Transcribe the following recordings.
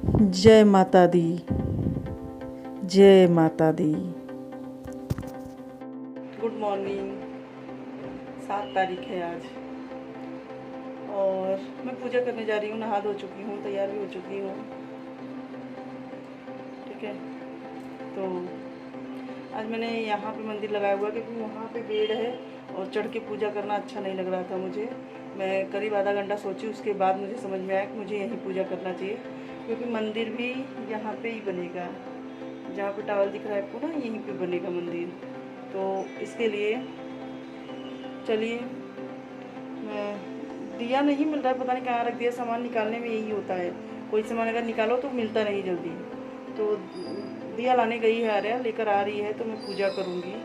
जय माता दी, जय माता दी। Good morning. 7 तारीख है आज और मैं पूजा करने जा रही हूँ। नहा धो चुकी हूँ, तैयार भी हो चुकी हूँ। ठीक है, तो आज मैंने यहाँ पे मंदिर लगाया हुआ क्योंकि वहाँ पे भीड़ है और चढ़ के पूजा करना अच्छा नहीं लग रहा था मुझे। मैं करीब आधा घंटा सोची, उसके बाद मुझे समझ में आया कि मुझे यहीं पूजा करना चाहिए क्योंकि मंदिर भी यहाँ पे ही बनेगा। जहाँ पे टावल दिख रहा है आपको ना, यहीं पे बनेगा मंदिर। तो इसके लिए चलिए, मैं दिया नहीं मिल रहा है, पता नहीं कहाँ रख दिया। सामान निकालने में यही होता है, कोई सामान अगर निकालो तो मिलता नहीं जल्दी। तो दिया लाने गई है, आर्या लेकर आ रही है, तो मैं पूजा करूँगी।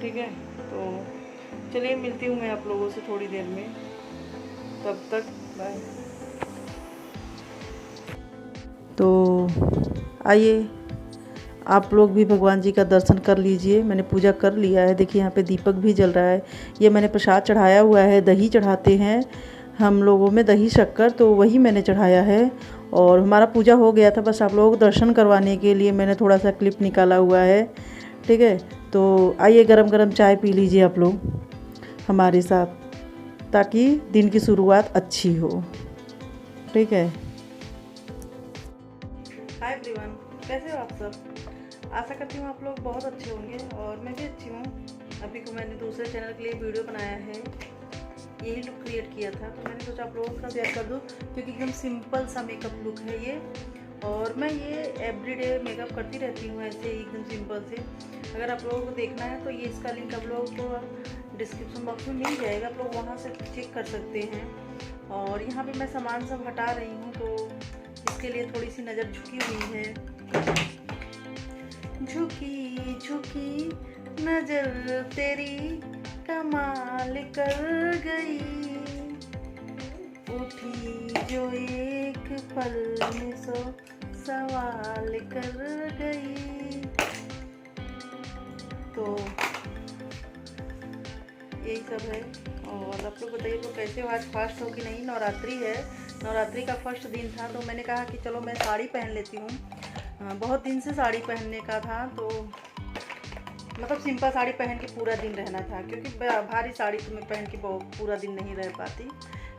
ठीक है, तो चलिए मिलती हूँ मैं आप लोगों से थोड़ी देर में। तब तक बाय। तो आइए आप लोग भी भगवान जी का दर्शन कर लीजिए। मैंने पूजा कर लिया है। देखिए यहाँ पे दीपक भी जल रहा है। ये मैंने प्रसाद चढ़ाया हुआ है। दही चढ़ाते हैं हम लोगों में, दही शक्कर, तो वही मैंने चढ़ाया है। और हमारा पूजा हो गया था, बस आप लोगों को दर्शन करवाने के लिए मैंने थोड़ा सा क्लिप निकाला हुआ है। ठीक है, तो आइए गरम गरम चाय पी लीजिए आप लोग हमारे साथ, ताकि दिन की शुरुआत अच्छी हो। ठीक है, हाय एवरीवन, कैसे हो आप सब? आशा करती हूँ आप लोग बहुत अच्छे होंगे और मैं भी अच्छी हूँ। अभी को मैंने दूसरे चैनल के लिए वीडियो बनाया है, यही लुक क्रिएट किया था, तो मैंने सोचा आप लोगों के साथ शेयर कर दूँ क्योंकि एकदम सिंपल सा मेकअप लुक है ये। और मैं ये एवरीडे मेकअप करती रहती हूँ ऐसे ही एकदम सिंपल से। अगर आप लोगों को देखना है तो ये इसका लिंक आप लोगों को डिस्क्रिप्शन बॉक्स में मिल जाएगा, आप लोग वहाँ से चेक कर सकते हैं। और यहाँ पे मैं सामान सब हटा रही हूँ, तो इसके लिए थोड़ी सी नज़र झुकी हुई है। झुकी झुकी नजर तेरी कमाल कर गई, उठी जो एक पल में 100 सवाल कर गई। तो यही सब है। और आप लोग बताइए तो कैसे हो? आज फास्ट हो कि नहीं? नवरात्रि है, नवरात्रि का फर्स्ट दिन था, तो मैंने कहा कि चलो मैं साड़ी पहन लेती हूँ। बहुत दिन से साड़ी पहनने का था, तो मतलब सिंपल साड़ी पहन के पूरा दिन रहना था, क्योंकि भारी साड़ी तो मैं पहन के पूरा दिन नहीं रह पाती,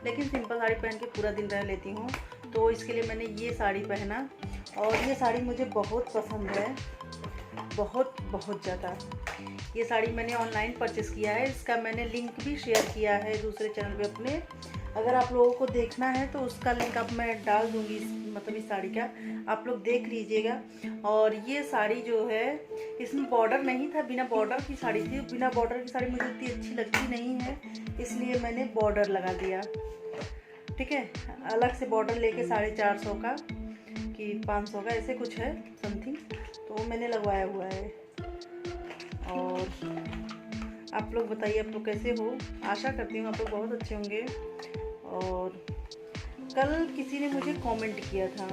लेकिन सिंपल साड़ी पहन के पूरा दिन रह लेती हूँ। तो इसके लिए मैंने ये साड़ी पहना और ये साड़ी मुझे बहुत पसंद है, बहुत बहुत ज़्यादा। ये साड़ी मैंने ऑनलाइन परचेज़ किया है, इसका मैंने लिंक भी शेयर किया है दूसरे चैनल पे अपने। अगर आप लोगों को देखना है तो उसका लिंक अब मैं डाल दूँगी, मतलब इस साड़ी का आप लोग देख लीजिएगा। और ये साड़ी जो है, इसमें बॉर्डर नहीं था, बिना बॉर्डर की साड़ी थी। बिना बॉर्डर की साड़ी मुझे इतनी अच्छी लगती नहीं है, इसलिए मैंने बॉर्डर लगा दिया। ठीक है, अलग से बॉर्डर लेके 450 का कि 500 का ऐसे कुछ है समथिंग, तो मैंने लगवाया हुआ है। और आप लोग बताइए आप लोग कैसे हो? आशा करती हूँ आप लोग बहुत अच्छे होंगे। और कल किसी ने मुझे कमेंट किया था,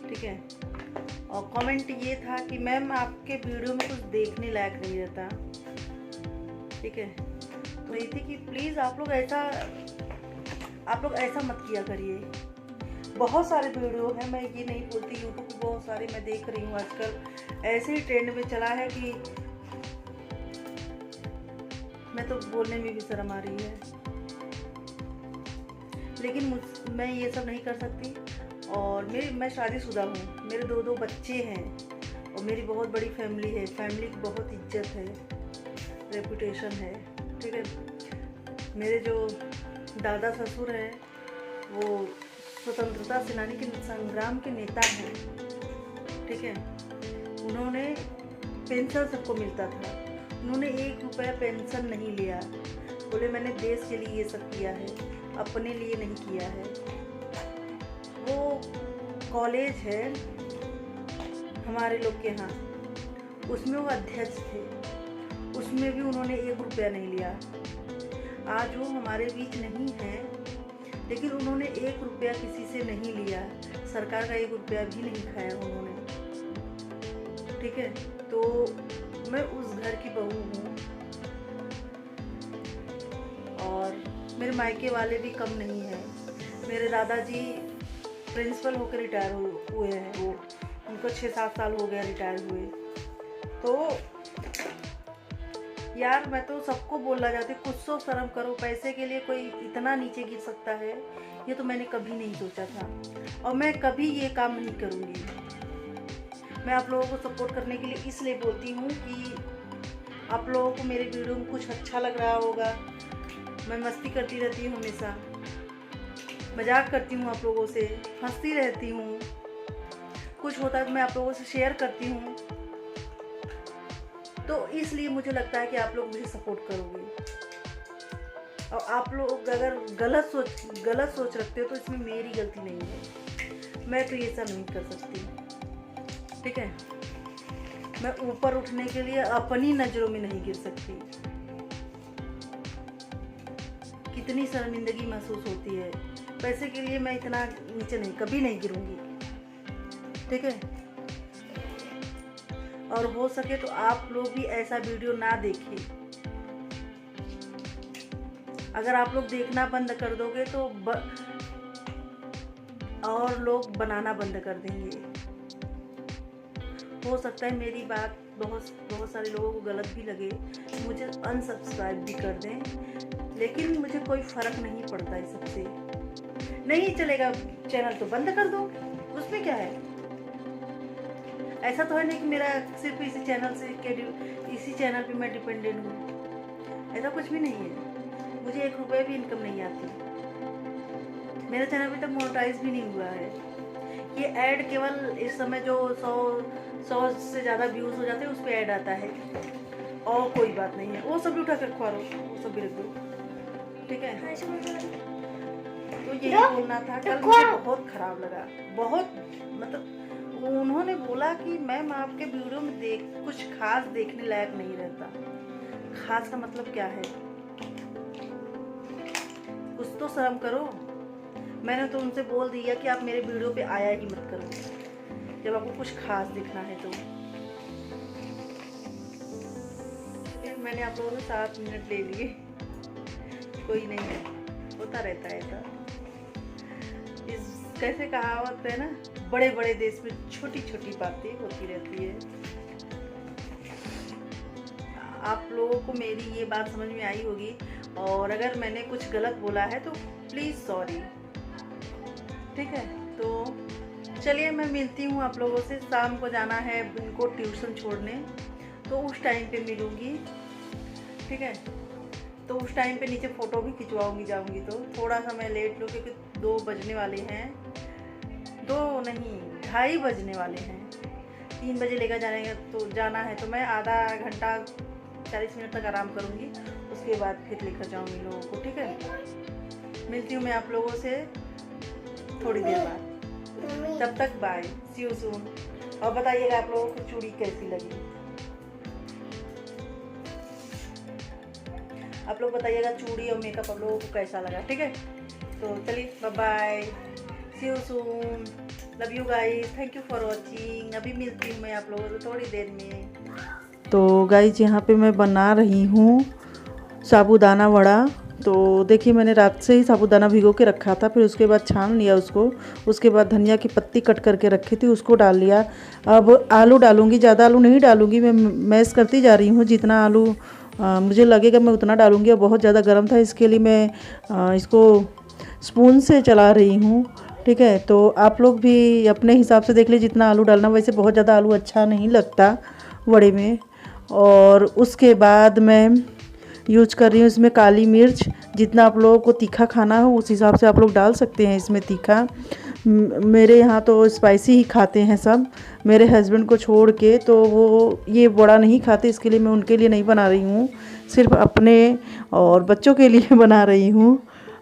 ठीक है, और कमेंट ये था कि मैम आपके वीडियो में कुछ देखने लायक नहीं रहता। ठीक है, तो ये थी कि प्लीज़ आप लोग ऐसा मत किया करिए। बहुत सारे वीडियो हैं, मैं ये नहीं बोलती, यूट्यूब पे बहुत सारे मैं देख रही हूँ आजकल। ऐसे ही ट्रेंड में चला है कि मैं तो बोलने में भी शर्म आ रही है, लेकिन मैं ये सब नहीं कर सकती। और मैं शादीशुदा हूँ, मेरे दो बच्चे हैं और मेरी बहुत बड़ी फैमिली है। फैमिली की बहुत इज्जत है, रेपुटेशन है। ठीक है, मेरे जो दादा ससुर हैं वो स्वतंत्रता सेनानी के संग्राम के नेता हैं। ठीक है, उन्होंने पेंशन सबको मिलता था, उन्होंने 1 रुपया पेंशन नहीं लिया। बोले मैंने देश के लिए ये सब किया है, अपने लिए नहीं किया है। वो कॉलेज है हमारे लोग के यहाँ, उसमें वो अध्यक्ष थे, उसमें भी उन्होंने 1 रुपया नहीं लिया। आज वो हमारे बीच नहीं है, लेकिन उन्होंने 1 रुपया किसी से नहीं लिया, सरकार का 1 रुपया भी नहीं खाया उन्होंने। ठीक है, तो मैं उस घर की बहू हूँ और मेरे मायके वाले भी कम नहीं हैं। मेरे दादाजी प्रिंसिपल होकर रिटायर हुए हैं वो, उनको 6-7 साल हो गया रिटायर हुए। तो यार मैं तो सबको बोलना चाहती हूँ, कुछ तो शर्म करो। पैसे के लिए कोई इतना नीचे गिर सकता है, ये तो मैंने कभी नहीं सोचा था और मैं कभी ये काम नहीं करूँगी। मैं आप लोगों को सपोर्ट करने के लिए इसलिए बोलती हूँ कि आप लोगों को मेरे वीडियो में कुछ अच्छा लग रहा होगा। मैं मस्ती करती रहती हूँ, हमेशा मजाक करती हूँ, आप लोगों से हंसती रहती हूँ। कुछ होता है तो मैं आप लोगों से शेयर करती हूँ, तो इसलिए मुझे लगता है कि आप लोग मुझे सपोर्ट करोगे। और आप लोग अगर गलत सोच रखते हो तो इसमें मेरी गलती नहीं है, मैं तो ये सब नहीं कर सकती, ठीक है। मैं ऊपर उठने के लिए अपनी नज़रों में नहीं गिर सकती। कितनी शर्मिंदगी महसूस होती है, पैसे के लिए मैं इतना नीचे नहीं, कभी नहीं गिरूंगी, ठीक है। और हो सके तो आप लोग भी ऐसा वीडियो ना देखें। अगर आप लोग देखना बंद कर दोगे तो और लोग बनाना बंद कर देंगे। हो सकता है मेरी बात बहुत सारे लोगों को गलत भी लगे, मुझे अनसब्सक्राइब भी कर दें, लेकिन मुझे कोई फ़र्क नहीं पड़ता इस सबसे। नहीं चलेगा चैनल तो बंद कर दो, उसमें क्या है। ऐसा तो है नहीं कि मेरा सिर्फ इसी चैनल पे मैं डिपेंडेंट हूँ, ऐसा कुछ भी नहीं है। मुझे 1 रुपये भी इनकम नहीं आती। मेरा चैनल अभी तक मोनेटाइज भी नहीं हुआ है। ये ऐड केवल इस समय जो 100 से ज़्यादा व्यूज़ हो जाते हैं उस पर ऐड आता है, और कोई बात नहीं है। वो सब भी उठा कर खुआ लो, वो सब भी रख दो, ठीक है। तो यही बोलना था। कल मुझे बहुत ख़राब लगा, बहुत, मतलब उन्होंने बोला कि मैम आपके वीडियो में कुछ खास देखने लायक नहीं रहता। खास का मतलब क्या है, कुछ तो शर्म करो। मैंने तो उनसे बोल दिया कि आप मेरे वीडियो पे आया ही मत करो जब आपको कुछ खास दिखना है तो। मैंने आप लोगों से 7 मिनट ले लिए, कोई नहीं है, होता रहता है ऐसा। इस कैसे कहावत है ना, बड़े बड़े देश में छोटी छोटी बातें होती रहती है। आप लोगों को मेरी ये बात समझ में आई होगी, और अगर मैंने कुछ गलत बोला है तो प्लीज़ सॉरी, ठीक है। तो चलिए मैं मिलती हूँ आप लोगों से। शाम को जाना है इनको ट्यूशन छोड़ने, तो उस टाइम पे मिलूँगी, ठीक है। तो उस टाइम पे नीचे फ़ोटो भी खिंचवाऊँगी जाऊँगी तो। थोड़ा सा मैं लेट लूँ क्योंकि 2 बजने वाले हैं, 2 नहीं 2:30 बजने वाले हैं। 3 बजे लेकर जाना है तो मैं आधा घंटा 40 मिनट तक आराम करूँगी, उसके बाद फिर लेकर जाऊँगी लोगों को, ठीक है। मिलती हूँ मैं आप लोगों से थोड़ी देर बाद, तब तक बाय, सी यू सून। और बताइएगा आप लोगों को चूड़ी कैसी लगी, आप लोग बताइएगा चूड़ी और मेकअप आप लोगों को कैसा लगा, ठीक है। तो चलिए bye bye, see you soon, love you guys, thank you for watching. अभी मिलती हूँ मैं आप लोगों से थोड़ी देर में। तो गाइस यहाँ पे मैं बना रही हूँ साबूदाना वड़ा। तो देखिए मैंने रात से ही साबूदाना भिगो के रखा था, फिर उसके बाद छान लिया उसको, उसके बाद धनिया की पत्ती कट करके रखी थी उसको डाल लिया। अब आलू डालूंगी, ज़्यादा आलू नहीं डालूंगी, मैं मैश करती जा रही हूँ। जितना आलू मुझे लगेगा मैं उतना डालूंगी। और बहुत ज़्यादा गर्म था, इसके लिए मैं इसको स्पून से चला रही हूँ, ठीक है। तो आप लोग भी अपने हिसाब से देख लीजिए जितना आलू डालना। वैसे बहुत ज़्यादा आलू अच्छा नहीं लगता वड़े में। और उसके बाद मैं यूज कर रही हूँ इसमें काली मिर्च। जितना आप लोगों को तीखा खाना हो उस हिसाब से आप लोग डाल सकते हैं इसमें तीखा। मेरे यहाँ तो स्पाइसी ही खाते हैं सब, मेरे हस्बैंड को छोड़ के। तो वो ये बड़ा नहीं खाते, इसके लिए मैं उनके लिए नहीं बना रही हूँ, सिर्फ अपने और बच्चों के लिए बना रही हूँ,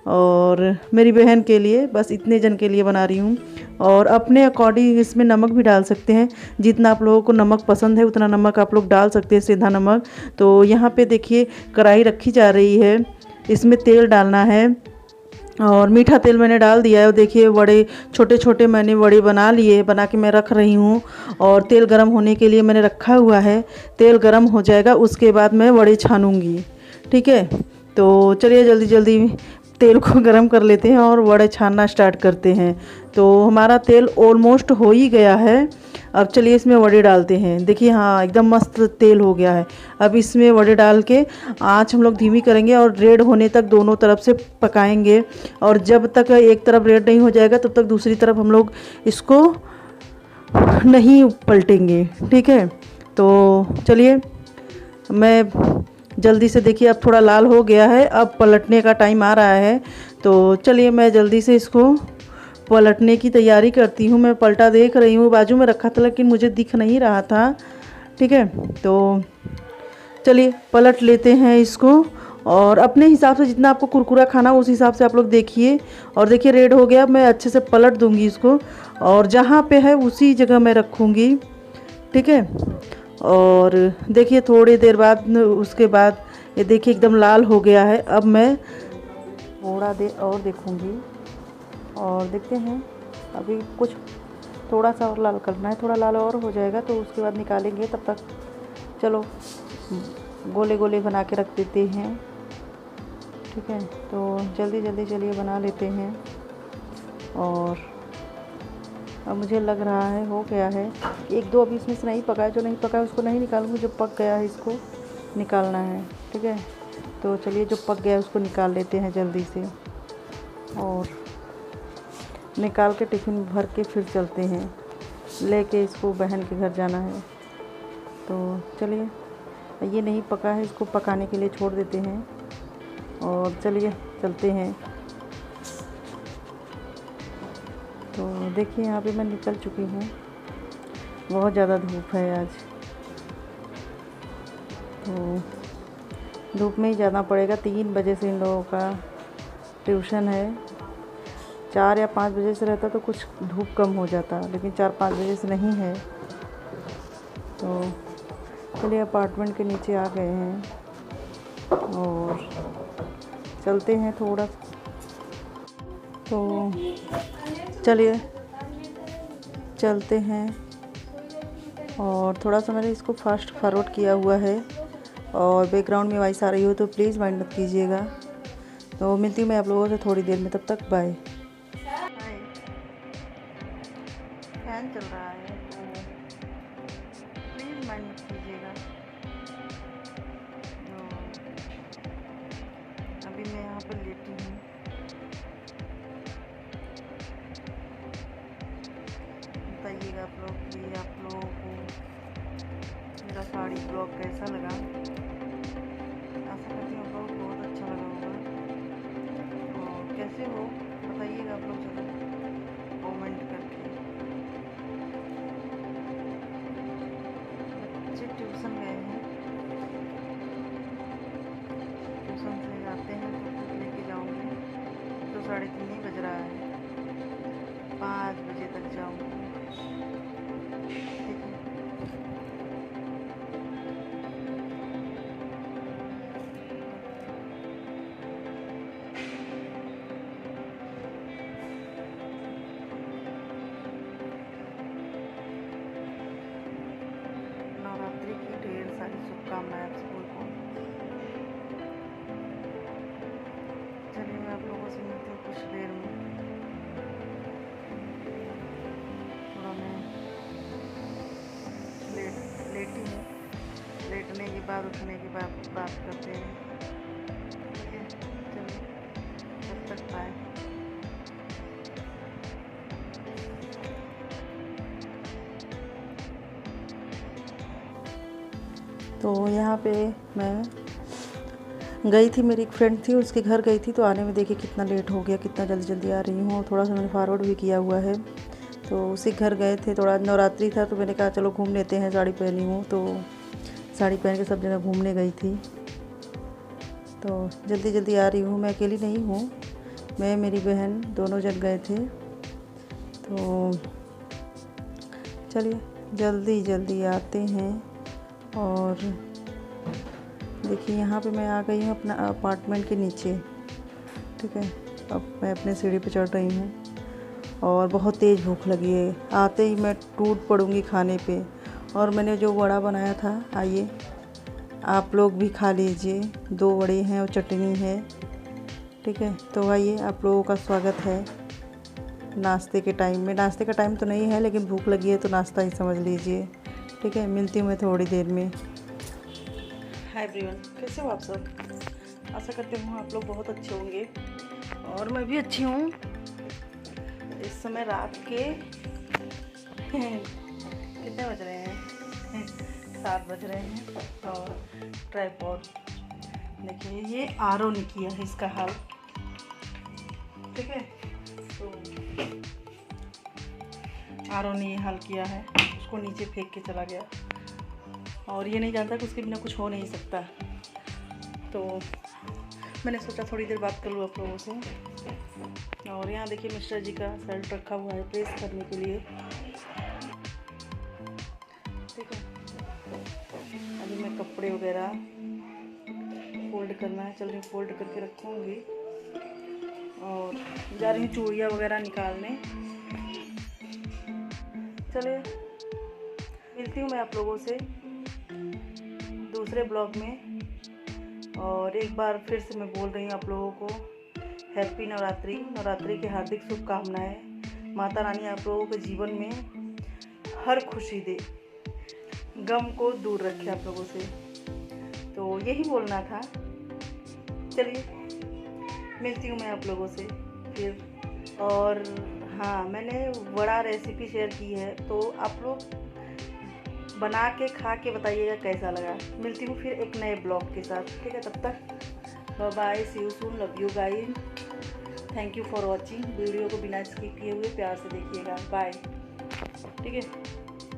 और मेरी बहन के लिए, बस इतने जन के लिए बना रही हूँ। और अपने अकॉर्डिंग इसमें नमक भी डाल सकते हैं, जितना आप लोगों को नमक पसंद है उतना नमक आप लोग डाल सकते हैं, सीधा नमक। तो यहाँ पे देखिए कढ़ाई रखी जा रही है, इसमें तेल डालना है और मीठा तेल मैंने डाल दिया है। और देखिए बड़े छोटे छोटे मैंने बड़े बना के मैं रख रही हूँ। और तेल गरम होने के लिए मैंने रखा हुआ है, तेल गरम हो जाएगा उसके बाद मैं बड़े छानूँगी, ठीक है। तो चलिए जल्दी जल्दी तेल को गरम कर लेते हैं और वड़े छानना स्टार्ट करते हैं। तो हमारा तेल ऑलमोस्ट हो ही गया है। अब चलिए इसमें वड़े डालते हैं। देखिए हाँ, एकदम मस्त तेल हो गया है। अब इसमें वड़े डाल के आँच हम लोग धीमी करेंगे और रेड होने तक दोनों तरफ से पकाएंगे। और जब तक एक तरफ रेड नहीं हो जाएगा तब तक दूसरी तरफ हम लोग इसको नहीं पलटेंगे, ठीक है। तो चलिए मैं जल्दी से, देखिए अब थोड़ा लाल हो गया है, अब पलटने का टाइम आ रहा है। तो चलिए मैं जल्दी से इसको पलटने की तैयारी करती हूँ। मैं पलटा देख रही हूँ, बाजू में रखा था लेकिन मुझे दिख नहीं रहा था, ठीक है। तो चलिए पलट लेते हैं इसको, और अपने हिसाब से जितना आपको कुरकुरा खाना उस हिसाब से आप लोग देखिए। और देखिए रेड हो गया, मैं अच्छे से पलट दूंगी इसको, और जहाँ पे है उसी जगह मैं रखूँगी, ठीक है। और देखिए थोड़ी देर बाद, उसके बाद ये देखिए एकदम लाल हो गया है। अब मैं थोड़ा देर और देखूँगी और देखते हैं, अभी कुछ थोड़ा सा और लाल करना है, थोड़ा लाल और हो जाएगा तो उसके बाद निकालेंगे। तब तक चलो गोले गोले बना के रख देते हैं, ठीक है। तो जल्दी जल्दी चलिए बना लेते हैं। और अब मुझे लग रहा है हो गया है। एक दो अभी इसमें से नहीं पका है, जो नहीं पका है उसको नहीं निकालूंगी, जो पक गया है इसको निकालना है, ठीक है। तो चलिए जो पक गया है उसको निकाल लेते हैं जल्दी से, और निकाल के टिफ़िन भर के फिर चलते हैं, लेके इसको बहन के घर जाना है। तो चलिए, ये नहीं पका है, इसको पकाने के लिए छोड़ देते हैं और चलिए चलते हैं। तो देखिए यहाँ पे मैं निकल चुकी हूँ, बहुत ज़्यादा धूप है आज, तो धूप में ही जाना पड़ेगा। 3 बजे से इन लोगों का ट्यूशन है, 4 या 5 बजे से रहता तो कुछ धूप कम हो जाता, लेकिन 4-5 बजे से नहीं है। तो चलिए अपार्टमेंट के नीचे आ गए हैं और चलते हैं थोड़ा। तो चलिए चलते हैं, और थोड़ा सा मैंने इसको फास्ट फॉरवर्ड किया हुआ है और बैकग्राउंड में वॉइस आ रही हो तो प्लीज़ माइंड मत कीजिएगा। तो मिलती हूँ मैं आप लोगों से थोड़ी देर में, तब तक बाय। फैन चल रहा है तो प्लीज़ माइंड मत कीजिएगा। अभी मैं यहाँ पर लेटी हूँ, बताइएगा आप लोग कि आप लोगों को मेरा साड़ी ब्लॉग कैसा लगा। आशा करती हूँ आप लोगों को बहुत अच्छा लगा होगा। और कैसे हो बताइएगा आप लोग जरूर कमेंट करके। बच्चे ट्यूशन गए हैं, ट्यूशन से आते हैं तो खुद लेके जाऊँगी। तो 3:30 ही बज रहा है, 5 बजे तक जाऊँगी, ठीक है। नवरात्रि की ढेर सारी शुभकामनाएं आप सबको। चलिए मैं आप लोगों से मिलती हूँ कुछ देर में। थोड़ा मैं लेटी हूँ, लेटने के बाद उठने के बाद बात करते हैं, ठीक है। चलिए तब तक बाय। तो यहाँ पे मैं गई थी, मेरी एक फ्रेंड थी, उसके घर गई थी, तो आने में देखिए कितना लेट हो गया, कितना जल्दी जल्दी आ रही हूँ। थोड़ा सा मैंने फॉरवर्ड भी किया हुआ है। तो उसी घर गए थे, थोड़ा नवरात्रि था तो मैंने कहा चलो घूम लेते हैं, साड़ी पहनी हूँ तो साड़ी पहन के सब जगह घूमने गई थी। तो जल्दी जल्दी आ रही हूँ, मैं अकेली नहीं हूँ, मैं मेरी बहन दोनों जन गए थे। तो चलिए जल्दी जल्दी आते हैं। और देखिए यहाँ पे मैं आ गई हूँ अपना अपार्टमेंट के नीचे, ठीक है। अब मैं अपने सीढ़ी पे चढ़ रही हूँ और बहुत तेज़ भूख लगी है, आते ही मैं टूट पड़ूँगी खाने पे। और मैंने जो वड़ा बनाया था, आइए आप लोग भी खा लीजिए। 2 वड़े हैं और चटनी है, ठीक है। तो आइए आप लोगों का स्वागत है। नाश्ते के टाइम में। नाश्ते का टाइम तो नहीं है लेकिन भूख लगी है तो नाश्ता ही समझ लीजिए। ठीक है, मिलती हूँ मैं थोड़ी देर में। हाय एवरीवन, कैसे हो आप सब? आशा करती हूँ आप लोग बहुत अच्छे होंगे और मैं भी अच्छी हूँ। इस समय रात के कितने बज रहे हैं? 7 बज रहे हैं। और ट्राइपॉड देखिए, ये आरओ ने किया है इसका हाल। ठीक है, तो आरओ ने ये हाल किया है, उसको नीचे फेंक के चला गया और ये नहीं जानता कि उसके बिना कुछ हो नहीं सकता। तो मैंने सोचा थोड़ी देर बात कर लूँ आप लोगों से। और यहाँ देखिए मिस्टर जी का शर्ट रखा हुआ है प्रेस करने के लिए। ठीक है, अभी मैं कपड़े वगैरह फोल्ड करना है, चल रही हूँ फोल्ड करके रखूँगी और जा रही हूँ चूड़ियाँ वगैरह निकालने। चलिए, मिलती हूँ मैं आप लोगों से दूसरे ब्लॉग में। और एक बार फिर से मैं बोल रही हूँ आप लोगों को हैप्पी नवरात्रि। नवरात्रि की हार्दिक शुभकामनाएं। माता रानी आप लोगों के जीवन में हर खुशी दे, गम को दूर रखे आप लोगों से। तो यही बोलना था। चलिए, मिलती हूँ मैं आप लोगों से फिर। और हाँ, मैंने वड़ा रेसिपी शेयर की है, तो आप लोग बना के खा के बताइएगा कैसा लगा। मिलती हूँ फिर एक नए ब्लॉग के साथ। ठीक है, तब तक bye bye, see you soon, love you guys, thank you for watching. Video को बिना स्किप किए हुए प्यार से देखिएगा। बाय। ठीक है।